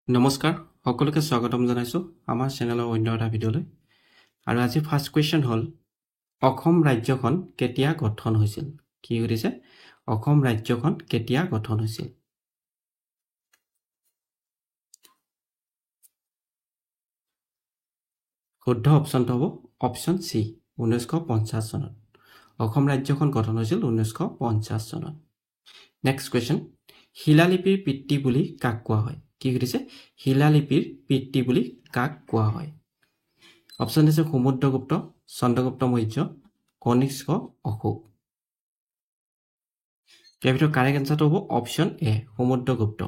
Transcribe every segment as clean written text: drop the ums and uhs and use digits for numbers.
নমস্কাৰ সকলোকে স্বাগতম জনাইছো আমাৰ চেনেলৰ অন্য এটা ভিডিঅলৈ আৰু আজি ফাৰ্স্ট কোৱেশ্চন হ'ল অসম ৰাজ্যখন কেতিয়া গঠন হৈছিল কি কৰিছে অসম ৰাজ্যখন কেতিয়া গঠন হৈছিল শুদ্ধ অপচনটো হ'ব অপচন সি 1950 চনত অসম ৰাজ্যখন গঠন হৈছিল 1950 চনত নেক্সট কোৱেশ্চন শিলালিপিৰ পিতৃ বুলি কাক কোৱা হয় কি কৰিছে শিলালিপিৰ পিতৃ বুলি কাক কোৱা হয় অপচন আছে সমুদ্ৰগুপ্ত চন্দ্ৰগুপ্ত মৌৰ্য কনিষ্ক অশোক ইয়াৰ ভিতৰত কাৰেক্ট এনসাৰটো হ'ব অপচন এ সমুদ্ৰগুপ্ত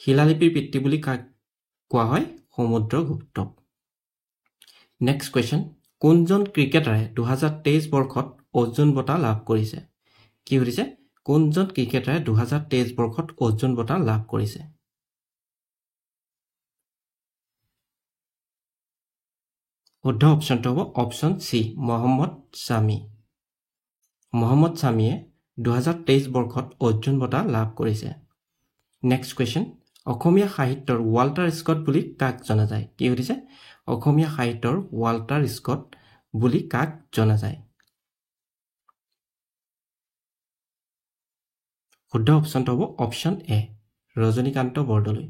শিলালিপিৰ পিতৃ বুলি কাক কোৱা হয় সমুদ্ৰগুপ্ত নেক্সট কোৱেশ্চন কোনজন ক্ৰিকেটাৰে 2023 বৰ্ষত অৰ্জুন বঁটা লাভ কৰিছে কি কৰিছে কোনজন ক্ৰিকেটাৰে 2023 বৰ্ষত অৰ্জুন বঁটা লাভ কৰিছে শুদ্ধ অপচনটো হ'ব অপচন সি মোহাম্মদ শামি মোহাম্মদ শামিয়ে 2023 বৰ্ষত অৰ্জুন বঁটা লাভ কৰিছে নেক্সট কোৱেশ্চন অসমীয়া সাহিত্যৰ ওৱাল্টাৰ স্কট বুলি কাক জনা যায় কি কৰিছে অসমীয়া সাহিত্যৰ ওৱাল্টাৰ স্কট বুলি কাক জনা যায় শুদ্ধ অপচনটো হ'ব অপচন এ ৰজনীকান্ত বৰদলৈ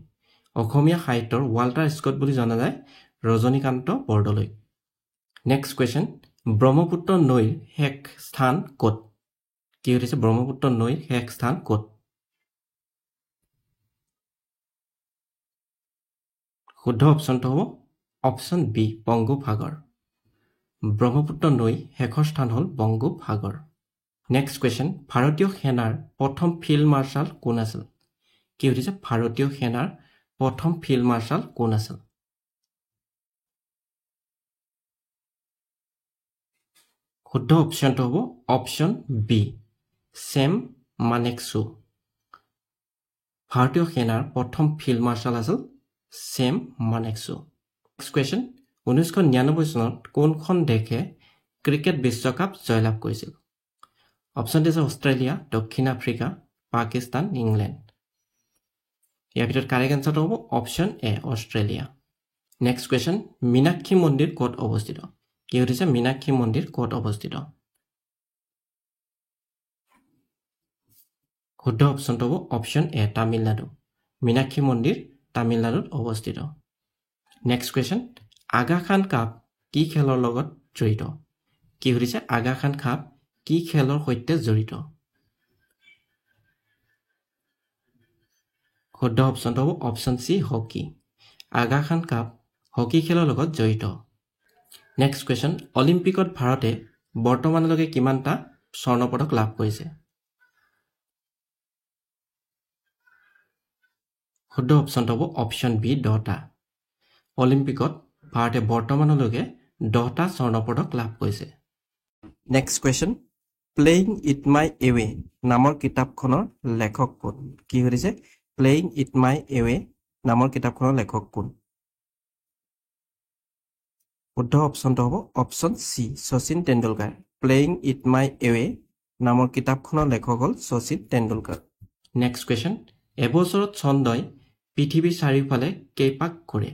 অসমীয়া সাহিত্যৰ ওৱাল্টাৰ স্কট বুলি জনা যায় ৰজনীকান্ত বৰদলৈ নেক্সট কোৱেশ্চন ব্ৰহ্মপুত্ৰ নৈৰ শেষ স্থান ক'ত কি হৈছে ব্ৰহ্মপুত্ৰ নৈৰ শেষ স্থান ক'ত শুদ্ধ অপচনটো হ'ব অপচন বি বংগোপসাগৰ ব্ৰহ্মপুত্ৰ নৈ শেষৰ স্থান হ'ল বংগোপসাগৰ নেক্সট কোৱেশ্চন ভাৰতীয় সেনাৰ প্ৰথম ফিল্ড মাৰ্শাল কোন আছিল কি হৈছে ভাৰতীয় সেনাৰ প্ৰথম ফিল্ড মাৰ্শাল কোন আছিল শুদ্ধ অপচনটো হ'ব অপচন বি চেম মানেকশু ভাৰতীয় সেনাৰ প্ৰথম ফিল্ড মাৰ্শাল আছিল চেম মানেকশু নেক্সট কোৱেশ্চন 1999 চনত কোনখন দেশে ক্ৰিকেট বিশ্বকাপ জয়লাভ কৰিছিল অপচন আছে অষ্ট্ৰেলিয়া দক্ষিণ আফ্ৰিকা পাকিস্তান ইংলেণ্ড ইয়াৰ ভিতৰত কাৰেক্ট এনসাৰটো হ'ব অপচন এ অষ্ট্ৰেলিয়া নেক্সট কোৱেশ্চন মীনাক্ষী মন্দিৰ ক'ত অৱস্থিত কি হৈছে মীনাক্ষী মন্দিৰ ক'ত অৱস্থিত শুদ্ধ অপচনটো হ'ব অপচন এ তামিলনাডু মীনাক্ষী মন্দিৰ তামিলনাডুত অৱস্থিত next question Aga Khan cup কি খেলৰ লগত জড়িত কি হৈছে আগা খান কাপ কি খেলৰ সৈতে জড়িত শুদ্ধ অপচনটো হ'ব অপচন সি hockey Aga Khan cup hockey খেলৰ লগত জড়িত নেক্সট কোৱেশ্চন অলিম্পিকত ভাৰতে বৰ্তমানলৈকে কিমানটা স্বৰ্ণ পদক লাভ কৰিছে শুদ্ধ অপচনটো হ'ব অপচন বি 10টা অলিম্পিকত ভাৰতে বৰ্তমানলৈকে 10টা স্বৰ্ণ পদক লাভ কৰিছে next question playing it my way নামৰ কিতাপখনৰ লেখক কোন কি হৈছে প্লেইং ইট মাই এৱে নামৰ কিতাপখনৰ লেখক কোন শুদ্ধ অপচনটো হ'ব option C Sachin Tendulkar playing it my way নামৰ কিতাপখনৰ লেখক হ'ল শচীন তেণ্ডুলকাৰ নেক্সট কোৱেশ্চন এবছৰত চন্দ্ৰই পৃথিৱীৰ চাৰিওফালে কেইপাক ঘূৰে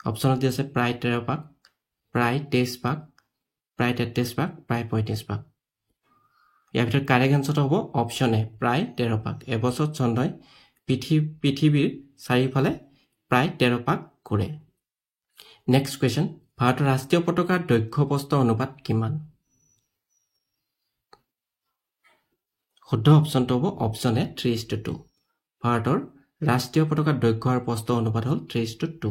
অপচনত আছে প্ৰায় 13 পাক প্ৰায় 23 পাক প্ৰায় 33 পাক প্ৰায় 35 পাক ইয়াৰ ভিতৰত কাৰেক্ট এনসাৰটো হ'ব অপচন এ প্ৰায় 13 পাক এবছৰত চন্দ্ৰই পৃথিৱীৰ চাৰিওফালে প্ৰায় 13 পাক ঘূৰে নেক্সট কোৱেশ্চন ভাৰতৰ ৰাষ্ট্ৰীয় পতাকাৰ দৈৰ্ঘ্য প্ৰস্থ অনুপাত কিমান শুদ্ধ অপচনটো হ'ব অপচন এ 3:2 ভাৰতৰ ৰাষ্ট্ৰীয় পতাকাৰ দৈৰ্ঘ্য আৰু প্ৰস্থ অনুপাত হ'ল 3:2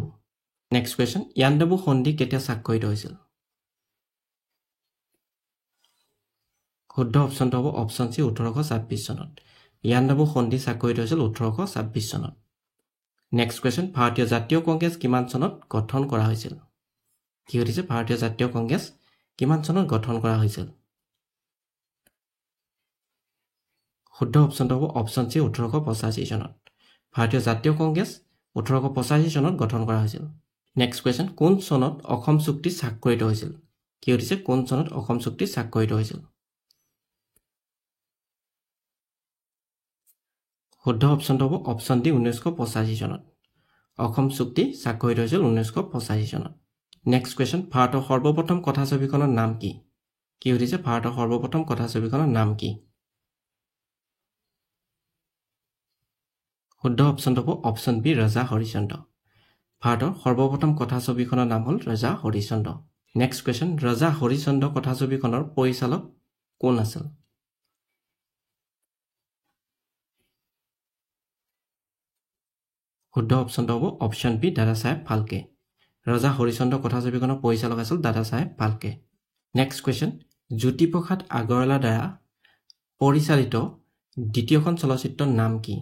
নেক্সট কোৱেশ্চন ইয়াণ্ডাবু সন্ধি কেতিয়া স্বাক্ষৰিত হৈছিল শুদ্ধ অপচনটো হ'ব অপচন সি 1826 চনত ইয়াণ্ডাবু সন্ধি স্বাক্ষৰিত হৈছিল 1826 চনত নেক্সট কোৱেশ্চন ভাৰতীয় জাতীয় কংগ্ৰেছ কিমান চনত গঠন কৰা হৈছিল কি হৈছে ভাৰতীয় জাতীয় কংগ্ৰেছ কিমান চনত গঠন কৰা হৈছিল শুদ্ধ অপচনটো হ'ব অপচন সি 1885 চনত ভাৰতীয় জাতীয় কংগ্ৰেছ 1885 চনত গঠন কৰা হৈছিল নেক্সট কোৱেশ্চন কোন চনত অসম চুক্তি স্বাক্ষৰিত হৈছিল কি হৈছে কোন চনত অসম চুক্তি স্বাক্ষৰিত হৈছিল শুদ্ধ অপশ্যনটো হ'ব অপশ্যন ডি 1985 চনত অসম চুক্তি স্বাক্ষৰিত হৈছিল 1985 চনত নেক্সট কুৱেশ্যন ভাৰতৰ সৰ্বপ্ৰথম কথাছবিখনৰ নাম কি কি সুধিছে ভাৰতৰ সৰ্বপ্ৰথম কথাছবিখনৰ নাম কি শুদ্ধ অপশ্যনটো হ'ব অপশ্যন বি ৰজা হৰিশ্চন্দ্ৰ ভাৰতৰ সৰ্বপ্ৰথম কথাছবিখনৰ নাম হ'ল ৰজা হৰিশ্চন্দ্ৰ নেক্সট কুৱেশ্যন ৰজা হৰিশ্চন্দ্ৰ কথাছবিখনৰ পৰিচালক কোন আছিল শুদ্ধ অপশ্যনটো হ'ব অপশ্যন বি দাদাচাহেব ফাল্কে ৰজা হৰিশ্চন্দ্ৰ কথাছবিখনৰ পৰিচালক আছিল দাদাচাহেব ফাল্কে নেক্সট কুৱেশ্যন জ্যোতিপ্ৰসাদ আগৰৱালাৰ দ্বাৰা পৰিচালিত দ্বিতীয়খন চলচ্চিত্ৰৰ নাম কি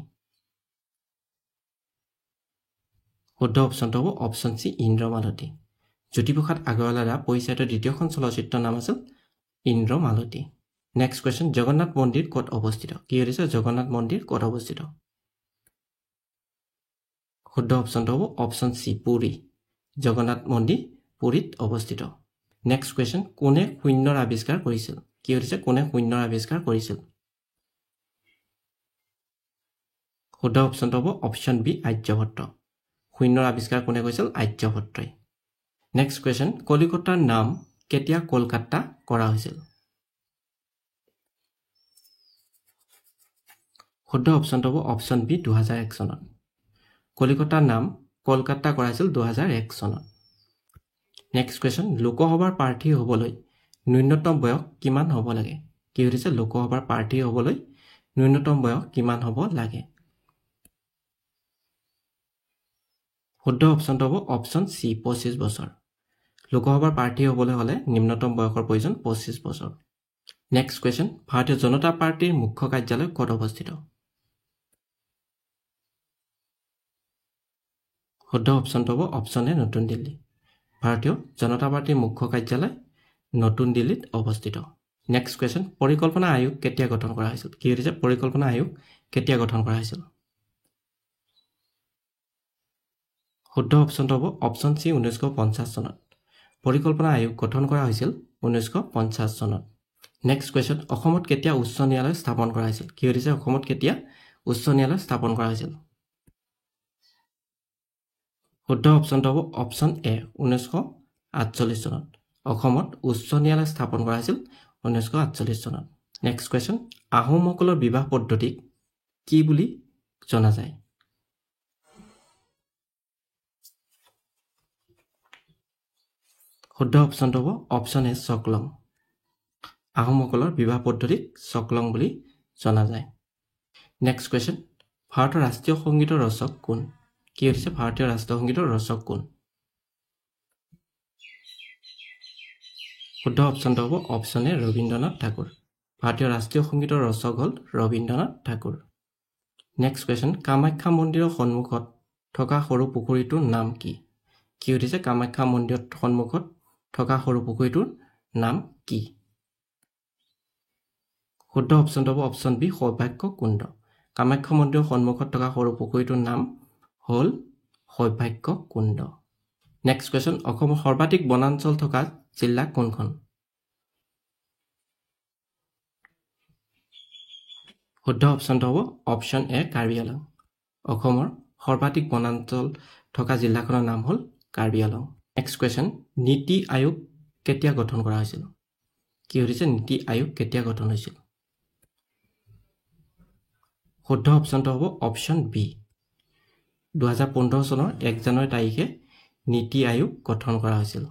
শুদ্ধ অপশ্যনটো হ'ব অপশ্যন চি ইন্দ্ৰমালতী জ্যোতিপ্ৰসাদ আগৰৱালাৰ দ্বাৰা পৰিচালিত দ্বিতীয়খন চলচ্চিত্ৰৰ নাম আছিল ইন্দ্ৰমালতী নেক্সট কুৱেশ্যন জগন্নাথ মন্দিৰ ক'ত অৱস্থিত কি সুধিছে জগন্নাথ মন্দিৰ ক'ত অৱস্থিত শুদ্ধ অপশ্যনটো হ'ব অপশ্যন চি পুৰী জগন্নাথ মন্দিৰ পুৰীত অৱস্থিত নেক্সট কুৱেশ্যন কোনে শূন্যৰ আৱিষ্কাৰ কৰিছিল কি সুধিছে কোনে শূন্যৰ আৱিষ্কাৰ কৰিছিল শুদ্ধ অপশ্যনটো হ'ব অপশ্যন বি আৰ্যভট্ট শূন্যৰ আৱিষ্কাৰ কোনে কৰিছিল আৰ্যভট্টই নেক্সট কুৱেশ্যন কলিকতাৰ নাম কেতিয়া কলকাতা কৰা হৈছিল শুদ্ধ অপশ্যনটো হ'ব অপশ্যন বি 2001 চনত কলিকতাৰ নাম কলকাতা কৰা হৈছিল 2001 চনত নেক্সট কুৱেশ্যন লোকসভাৰ প্ৰাৰ্থী হ'বলৈ ন্যূনতম বয়স কিমান হ'ব লাগে কি সুধিছে লোকসভাৰ প্ৰাৰ্থী হ'বলৈ ন্যূনতম বয়স কিমান হ'ব লাগে শুদ্ধ অপশ্যনটো হ'ব অপশ্যন চি 25 বছৰ লোকসভাৰ প্ৰাৰ্থী হ'বলৈ হ'লে নিম্নতম বয়সৰ প্ৰয়োজন 25 বছৰ নেক্সট কুৱেশ্যন ভাৰতীয় জনতা পাৰ্টিৰ মুখ্য কাৰ্যালয় ক'ত অৱস্থিত শুদ্ধ অপশ্যনটো হ'ব অপশ্যন এ নতুন দিল্লী ভাৰতীয় জনতা পাৰ্টিৰ মুখ্য কাৰ্যালয় নতুন দিল্লীত অৱস্থিত নেক্সট কুৱেশ্যন পৰিকল্পনা আয়োগ কেতিয়া গঠন কৰা হৈছিল কি সুধিছে পৰিকল্পনা আয়োগ কেতিয়া গঠন কৰা হৈছিল শুদ্ধ অপশ্যনটো হ'ব অপশ্যন চি 1950 চনত পৰিকল্পনা আয়োগ গঠন কৰা হৈছিল 1950 চনত নেক্সট কুৱেশ্যন অসমত কেতিয়া উচ্চ ন্যায়ালয় স্থাপন কৰা হৈছিল কি সুধিছে অসমত কেতিয়া উচ্চ ন্যায়ালয় স্থাপন কৰা হৈছিল শুদ্ধ অপশ্যনটো হ'ব অপশ্যন এ 1948 চনত অসমত উচ্চ ন্যায়ালয় স্থাপন কৰা হৈছিল 1948 চনত নেক্সট কুৱেশ্যন আহোমসকলৰ বিবাহ পদ্ধতিক কি বুলি জনা যায় শুদ্ধ অপশ্যনটো হ'ব অপশ্যন এ চকলং আহোমসকলৰ বিবাহ পদ্ধতিক চকলং বুলি জনা যায় নেক্সট কুৱেশ্যন ভাৰতৰ ৰাষ্ট্ৰীয় সংগীতৰ ৰচক কোন কি হৈছে ভাৰতীয় ৰাষ্ট্ৰীয় সংগীতৰ ৰচক কোন শুদ্ধ অপশ্যনটো হ'ব অপশ্যন এ ৰবীন্দ্ৰনাথ ঠাকুৰ ভাৰতীয় ৰাষ্ট্ৰীয় সংগীতৰ ৰচক হ'ল ৰবীন্দ্ৰনাথ ঠাকুৰ নেক্সট কুৱেশ্যন কামাখ্যা মন্দিৰৰ সন্মুখত থকা সৰু পুখুৰীটোৰ নাম কি কি সুধিছে কামাখ্যা মন্দিৰৰ সন্মুখত থকা সৰু পুখুৰীটোৰ নাম কি শুদ্ধ অপশ্যনটো হ'ব অপশ্যন বি সৌভাগ্য কুণ্ড কামাখ্যা মন্দিৰৰ সন্মুখত থকা সৰু পুখুৰীটোৰ নাম হ'ল সৌভাগ্য কুণ্ড নেক্সট কুৱেশ্যন অসমৰ সৰ্বাধিক বনাঞ্চল থকা জিলা কোনখন শুদ্ধ অপশ্যনটো হ'ব অপশ্যন এ কাৰ্বি আংলং অসমৰ সৰ্বাধিক বনাঞ্চল থকা জিলাখনৰ নাম হ'ল কাৰ্বি আংলং নেক্সট কুৱেশ্যন নীতি আয়োগ কেতিয়া গঠন কৰা হৈছিল কি সুধিছে নীতি আয়োগ কেতিয়া গঠন হৈছিল শুদ্ধ অপশ্যনটো হ'ব অপশ্যন বি 2015 চনৰ 1 জানুৱাৰী তাৰিখে নীতি আয়োগ গঠন কৰা হৈছিল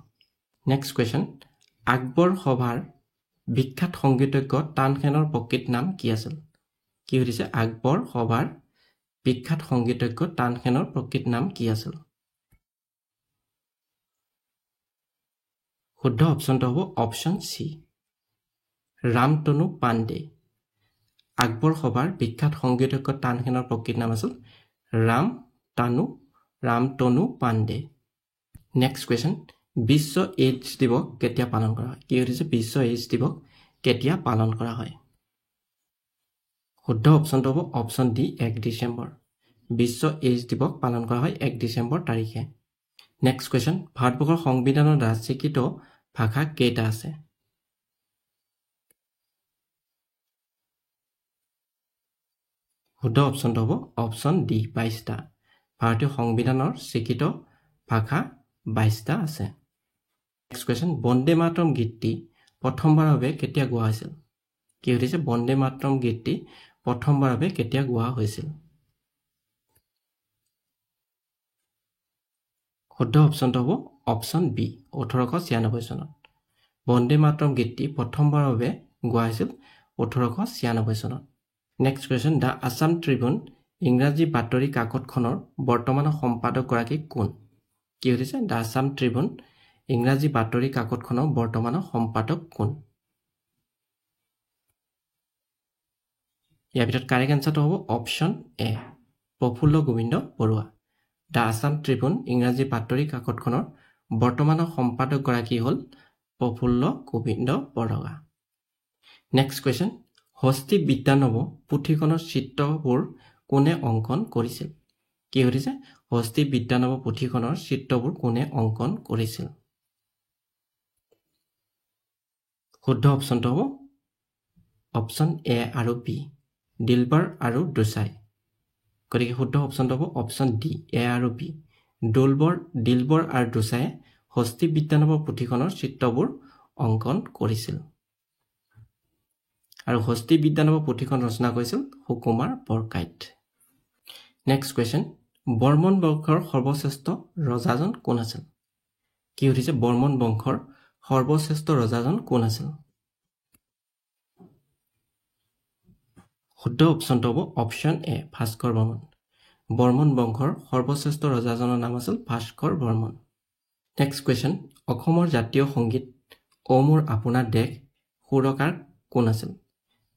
নেক্সট কুৱেশ্যন আকবৰ সভাৰ বিখ্যাত সংগীতজ্ঞ তানসেনৰ প্ৰকৃত নাম কি আছিল কি সুধিছে আকবৰ সভাৰ বিখ্যাত সংগীতজ্ঞ তানসেনৰ প্ৰকৃত নাম কি আছিল শুদ্ধ অপশ্যনটো হ'ব অপশ্যন চি ৰামতনু পাণ্ডে আকবৰ সভাৰ বিখ্যাত সংগীতজ্ঞ তানসেনৰ প্ৰকৃত নাম আছিল ৰামতনু পাণ্ডে নেক্সট কুৱেশ্যন বিশ্ব এইডছ দিৱস কেতিয়া পালন কৰা হয় কি সুধিছে বিশ্ব এইডছ দিৱস কেতিয়া পালন কৰা হয় শুদ্ধ অপশ্যনটো হ'ব অপশ্যন ডি 1 ডিচেম্বৰ বিশ্ব এইডছ দিৱস পালন কৰা হয় 1 ডিচেম্বৰ তাৰিখে নেক্সট কুৱেশ্যন ভাৰতবৰ্ষৰ সংবিধানৰ দ্বাৰা স্বীকৃত ভাষা কেইটা আছে শুদ্ধ অপশ্যনটো হ'ব অপশ্যন ডি 22টা ভাৰতীয় সংবিধানৰ স্বীকৃত ভাষা 22টা আছে নেক্সট কোৱেশ্চন বন্দে মাতৰম গীতটি প্ৰথমবাৰৰ বাবে কেতিয়া গোৱা হৈছিল কি হৈছে বন্দে মাতৰম গীতটি প্ৰথমবাৰৰ বাবে কেতিয়া গোৱা হৈছিল শুদ্ধ অপশ্যনটো হ'ব অপশ্যন বি 1896 চনত বন্দে মাতৰম গীতটি প্ৰথমবাৰৰ বাবে গোৱা হৈছিল 1896 চনত নেক্সট কোৱেশ্চন দা আসাম ট্ৰিবিউন ইংৰাজী বাতৰি কাকতখনৰ বৰ্তমানৰ সম্পাদক গৰাকী কোন কি হৈছে দা আসাম ট্ৰিবিউন ইংৰাজী বাতৰি কাকতখনৰ বৰ্তমানৰ সম্পাদক কোন ইয়াৰ ভিতৰত কাৰেক্ট এনসাৰটো হ'ব option A Prafulla Gobinda Baruah the Assam Tribune ইংৰাজী বাতৰি কাকতখনৰ বৰ্তমানৰ সম্পাদক গৰাকী হ'ল প্ৰফুল্ল গোবিন্দ বৰুৱা নেক্সট কোৱেশ্চন হস্তি বিদ্যানৱ পুথিখনৰ চিত্ৰবোৰ কোনে অংকন কৰিছিল কি হৈছে হস্তি বিদ্যানৱ পুথিখনৰ চিত্ৰবোৰ কোনে অংকন কৰিছিল শুদ্ধ অপশ্যনটো হ'ব অপশ্যন এ আৰু বি দিলবাৰ আৰু দুচাই গতিকে শুদ্ধ অপশ্যনটো হ'ব অপশ্যন ডি এ আৰু বি দিলবৰ আৰু দুচাই হস্তি বিদ্যানৱ পুথিখনৰ চিত্ৰবোৰ অংকন কৰিছিল আৰু হস্তি বিদ্যানৱ পুথিখন ৰচনা কৰিছিল সুকুমাৰ বৰকাইত নেক্সট কোৱেশ্চন বৰ্মন বংশৰ সৰ্বশ্ৰেষ্ঠ ৰজাজন কোন আছিল কি হৈছে বৰ্মন বংশৰ সৰ্বশ্ৰেষ্ঠ ৰজাজন কোন আছিল শুদ্ধ অপশ্যনটো হ'ব অপশ্যন এ ভাস্কৰ বৰ্মন বৰ্মন বংশৰ সৰ্বশ্ৰেষ্ঠ ৰজাজনৰ নাম আছিল ভাস্কৰ বৰ্মন নেক্সট কোৱেশ্চন অসমৰ জাতীয় সংগীত অ মোৰ আপোনাৰ দেশ সুৰকাৰ কোন আছিল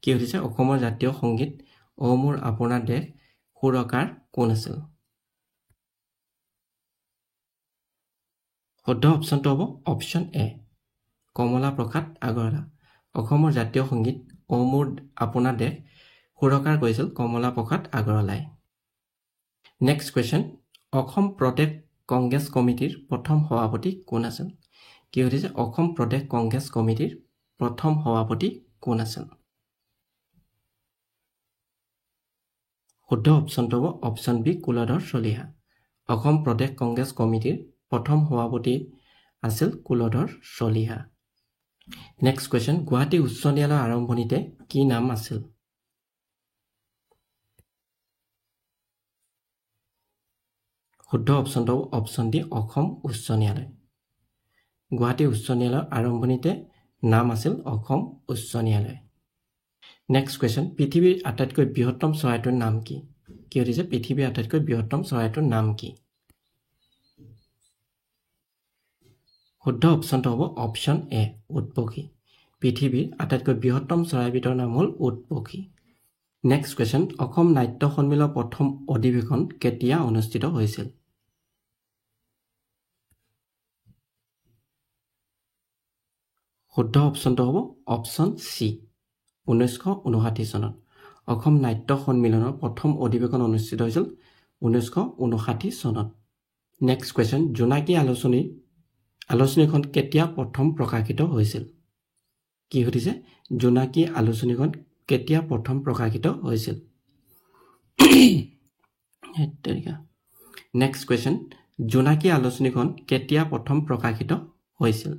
কি হৈছে অসমৰ জাতীয় সংগীত অ মোৰ আপোনাৰ দেশ সুৰকাৰ কোন আছিল শুদ্ধ অপশ্যনটো হ'ব অপশ্যন এ কমলা প্ৰসাদ আগৰৱালা অসমৰ জাতীয় সংগীত অ মোৰ আপোনাৰ দেশ সুৰকাৰ কৰিছিল কমলা প্ৰসাদ আগৰৱালাই নেক্সট কোৱেশ্চন অসম প্ৰদেশ কংগ্ৰেছ কমিটিৰ প্ৰথম সভাপতি কোন আছিল কি হৈছে অসম প্ৰদেশ কংগ্ৰেছ কমিটিৰ প্ৰথম সভাপতি কোন আছিল শুদ্ধ অপশ্যনটো হ'ব অপশ্যন বি কুলধৰ চলিহা অসম প্ৰদেশ কংগ্ৰেছ কমিটিৰ প্ৰথম সভাপতি আছিল কুলধৰ চলিহা নেক্সট কোৱেশ্চন গুৱাহাটী উচ্চ ন্যায়ালয়ৰ আৰম্ভণিতে কি নাম আছিল শুদ্ধ অপশ্যনটো হ'ব অপশ্যন ডি অসম উচ্চ ন্যায়ালয় গুৱাহাটী উচ্চ ন্যায়ালয়ৰ আৰম্ভণিতে নাম আছিল অসম উচ্চ ন্যায়ালয় নেক্সট কোৱেশ্চন পৃথিৱীৰ আটাইতকৈ বৃহত্তম চৰাইটোৰ নাম কি কি হৈছে পৃথিৱীৰ আটাইতকৈ বৃহত্তম চৰাইটোৰ নাম কি শুদ্ধ অপশ্যনটো হ'ব অপশ্যন এ উটপক্ষী পৃথিৱীৰ আটাইতকৈ বৃহত্তম চৰাইবিধৰ নাম হ'ল উটপক্ষী নেক্সট কোৱেশ্চন অসম নাট্য সন্মিলনৰ প্ৰথম অধিৱেশন কেতিয়া অনুষ্ঠিত হৈছিল শুদ্ধ অপশ্যনটো হ'ব অপশ্যন চি 1959 চনত অসম নাট্য সন্মিলনৰ প্ৰথম অধিৱেশন অনুষ্ঠিত হৈছিল 1959 চনত নেক্সট কোৱেশ্চন জোনাকী আলোচনীখন কেতিয়া প্ৰথম প্ৰকাশিত হৈছিল কি সুধিছে জোনাকী আলোচনীখন কেতিয়া প্ৰথম প্ৰকাশিত হৈছিল নেক্সট কোৱেশ্চন জোনাকী আলোচনীখন কেতিয়া প্ৰথম প্ৰকাশিত হৈছিল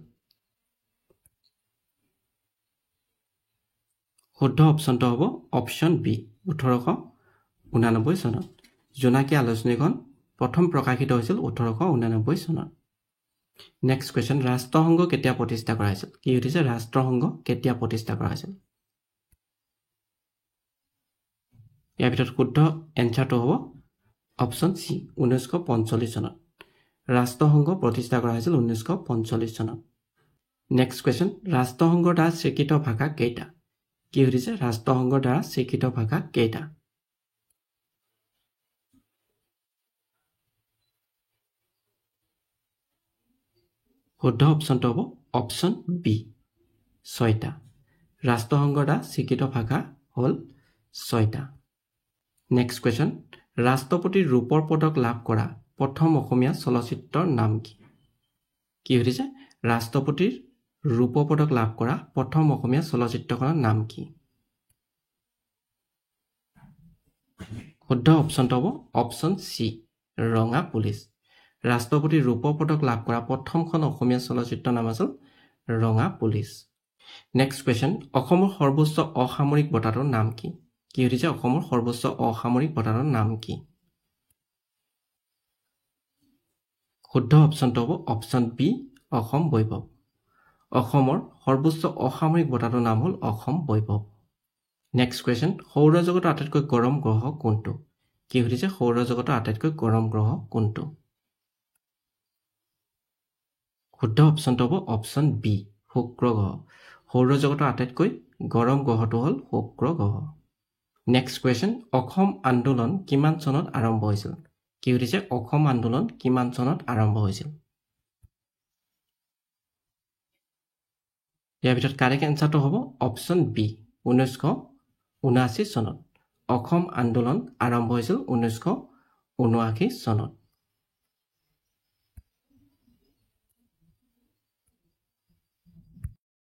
শুদ্ধ অপশ্যনটো হ'ব অপশ্যন বি 1889 চনত জোনাকী আলোচনীখন প্ৰথম প্ৰকাশিত হৈছিল 1889 চনত নেক্সট কোৱেশ্চন ৰাষ্ট্ৰসংঘ কেতিয়া প্ৰতিষ্ঠা কৰা হৈছিল কি হৈছে ৰাষ্ট্ৰসংঘ কেতিয়া প্ৰতিষ্ঠা কৰা হৈছিল ইয়াৰ ভিতৰত শুদ্ধ এনসাৰটো হ'ব অপশ্যন চি 1945 চনত ৰাষ্ট্ৰসংঘ প্ৰতিষ্ঠা কৰা হৈছিল 1945 চনত নেক্সট কোৱেশ্চন ৰাষ্ট্ৰসংঘৰ দ্বাৰা স্বীকৃত ভাষা কেইটা কি হৈছে ৰাষ্ট্ৰসংঘৰ দ্বাৰা স্বীকৃত ভাষা কেইটা শুদ্ধ অপশ্যনটো হ'ব অপশ্যন বি 6টা ৰাষ্ট্ৰসংঘৰ দ্বাৰা স্বীকৃত ভাষা হ'ল 6টা নেক্সট কোৱেশ্চন ৰাষ্ট্ৰপতিৰ ৰূপৰ পদক লাভ কৰা প্ৰথম অসমীয়া চলচ্চিত্ৰৰ নাম কি হৈছে ৰাষ্ট্ৰপতিৰ ৰূপৰ পদক লাভ কৰা প্ৰথম অসমীয়া চলচ্চিত্ৰখনৰ নাম কি শুদ্ধ অপশ্যনটো হ'ব অপশ্যন চি ৰঙা পুলিচ ৰাষ্ট্ৰপতিৰ ৰূপৰ পদক লাভ কৰা প্ৰথমখন অসমীয়া চলচ্চিত্ৰৰ নাম আছিল ৰঙা পুলিচ নেক্সট কুৱেশ্যন অসমৰ সৰ্বোচ্চ অসামৰিক বঁটাটোৰ নাম কি কি সুধিছে অসমৰ সৰ্বোচ্চ অসামৰিক বঁটাটোৰ নাম কি শুদ্ধ অপশ্যনটো হ'ব অপশ্যন বি অসম বৈভৱ অসমৰ সৰ্বোচ্চ অসামৰিক বঁটাটোৰ নাম হ'ল অসম বৈভৱ নেক্সট কুৱেশ্যন সৌৰজগতৰ আটাইতকৈ গৰম গ্ৰহ কোনটো কি সুধিছে সৌৰজগতৰ আটাইতকৈ গৰম গ্ৰহ কোনটো শুদ্ধ অপশ্যনটো হ'ব অপশ্যন বি শুক্ৰ গ্ৰহ সৌৰজগতৰ আটাইতকৈ গৰম গ্ৰহটো হ'ল শুক্ৰ গ্ৰহ নেক্সট কুৱেশ্যন অসম আন্দোলন কিমান চনত আৰম্ভ হৈছিল কি সুধিছে অসম আন্দোলন কিমান চনত আৰম্ভ হৈছিল ইয়াৰ ভিতৰত কাৰেক্ট এনচাৰটো হ'ব অপশ্যন বি 1979 চনত অসম আন্দোলন আৰম্ভ হৈছিল 1979 চনত